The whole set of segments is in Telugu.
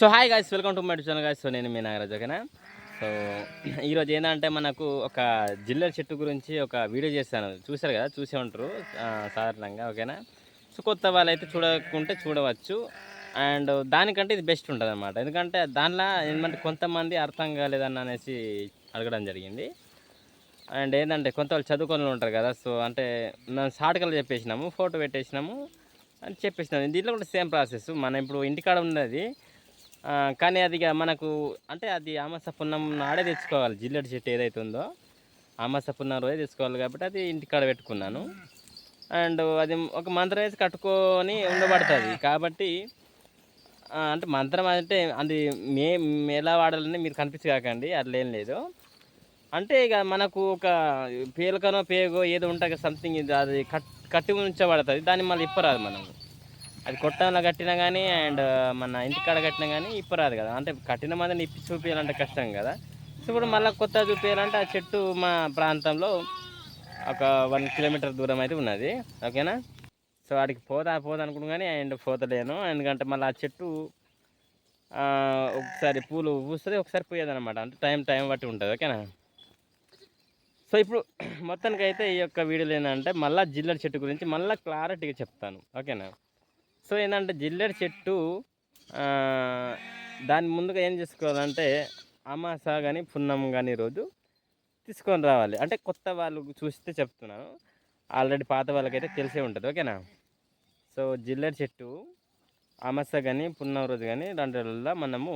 So hi guys, welcome to my channel guys. So నేను మీ నాగరాజ్, ఓకేనా. సో ఈరోజు ఏంటంటే మనకు ఒక జిల్లెడ చెట్టు గురించి ఒక వీడియో చేస్తాను. చూశారు కదా, చూసే ఉంటారు సాధారణంగా, ఓకేనా. సో కొత్త వాళ్ళైతే చూడకుంటే చూడవచ్చు. అండ్ దానికంటే ఇది బెస్ట్ ఉంటుంది అనమాట. ఎందుకంటే దానిలో ఏంటంటే కొంతమంది అర్థం కాలేదని అనేసి అడగడం జరిగింది. అండ్ ఏంటంటే కొంత వాళ్ళు చదువుకొని ఉంటారు కదా. సో అంటే మేము షార్ట్కట్లో చెప్పేసినాము, ఫోటో పెట్టేసినాము అని చెప్పేసినాము. దీంట్లో కూడా సేమ్ ప్రాసెస్. మనం ఇప్పుడు ఇంటికాడ ఉన్నది, కానీ అది మనకు అంటే అది అమాస పున్నం నాడే తెచ్చుకోవాలి. జిల్లెడు చెట్టు ఏదైతే ఉందో అమాస పున్నం రోజే తెచ్చుకోవాలి, కాబట్టి అది ఇంటికాడ పెట్టుకున్నాను. అండ్ అది ఒక మంత్రం వేసి కట్టుకొని ఉండబడుతుంది కాబట్టి, అంటే మంత్రం అంటే అది ఎలా వాడాలని మీరు కనిపించి కాకండి, అట్లా ఏం లేదు. అంటే ఇక మనకు ఒక పేలకనో పేగో ఏదో ఉంటుంది సంథింగ్, అది కట్టి ఉంచబడుతుంది. దాన్ని మళ్ళీ ఇప్పరాదు మనం. అది కొట్టంలో కట్టినా కానీ అండ్ మన ఇంటికాడ కట్టినా కానీ ఇప్పరాదు కదా. అంటే కట్టిన మందిని ఇప్పి చూపించాలంటే కష్టం కదా. సో ఇప్పుడు మళ్ళీ కొత్త చూపించాలంటే ఆ చెట్టు మా ప్రాంతంలో ఒక 1 కిలోమీటర్ దూరం అయితే ఉన్నది, ఓకేనా. సో వాడికి పోతా అనుకుంటు కానీ అండ్ పోతలేను. ఎందుకంటే మళ్ళీ ఆ చెట్టు ఒకసారి పూలు పూస్తుంది, ఒకసారి పోయేది అనమాట. అంటే టైం బట్టి ఉంటుంది, ఓకేనా. సో ఇప్పుడు మొత్తానికి అయితే ఈ యొక్క వీడియోలో ఏంటంటే మళ్ళీ జిల్లెడ చెట్టు గురించి మళ్ళీ క్లారిటీగా చెప్తాను, ఓకేనా. సో ఏంటంటే జిల్లెడ చెట్టు దాని ముందుగా ఏం చేసుకోవాలంటే అమాస కానీ పున్నం కానీ రోజు తీసుకొని రావాలి. అంటే కొత్త వాళ్ళు చూస్తే చెప్తున్నాను, ఆల్రెడీ పాత వాళ్ళకైతే తెలిసే ఉంటుంది, ఓకేనా. సో జిల్లెడ చెట్టు అమాస కానీ పున్నం రోజు కానీ 2 రోజుల్లో మనము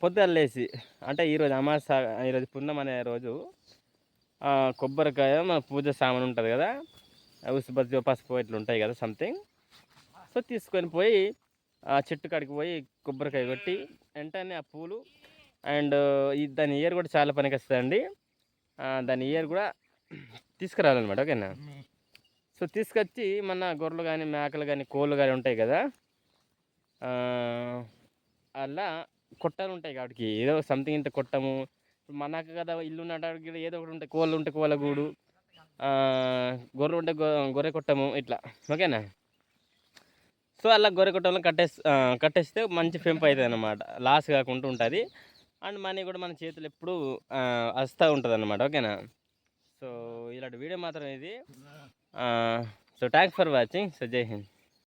పొద్దులేసి, అంటే ఈరోజు అమాస, ఈరోజు పున్నం అనే రోజు కొబ్బరికాయ, మన పూజ సామాన్ ఉంటుంది కదా, ఉసుబత్తి పసుపు ఇట్లా ఉంటాయి కదా సంథింగ్. సో తీసుకొని పోయి ఆ చెట్టు కాడికి పోయి కొబ్బరికాయ కొట్టి వెంటనే ఆ పూలు అండ్ దాని ఇయర్ కూడా చాలా పనికి వస్తుందండి. దాని ఇయర్ కూడా తీసుకురావాలన్నమాట, ఓకేనా. సో తీసుకొచ్చి మన గొర్రెలు కానీ మేకలు కానీ కోళ్ళు కానీ ఉంటాయి కదా, అలా కొట్టాలు ఉంటాయి కాబట్టి ఏదో సంథింగ్ ఇంత కొట్టము. మనకు కదా ఇల్లు ఉన్నటానికి ఏదో ఒకటి ఉంటాయి, కోళ్ళు ఉంటే కోళ్ళ గూడు, గొర్రెలు ఉంటే గొర్రె కొట్టము, ఇట్లా, ఓకేనా. సో అలా గొర్రె కొట్టంలో కట్టేస్తే మంచి పెంపు అవుతుంది అన్నమాట, లాస్ కాకుండా ఉంటుంది. అండ్ మనీ కూడా మన చేతులు ఎప్పుడు వస్తూ ఉంటుంది అన్నమాట, ఓకేనా. సో ఇలాంటి వీడియో మాత్రం ఇది. So thanks for watching. So జై హింద్.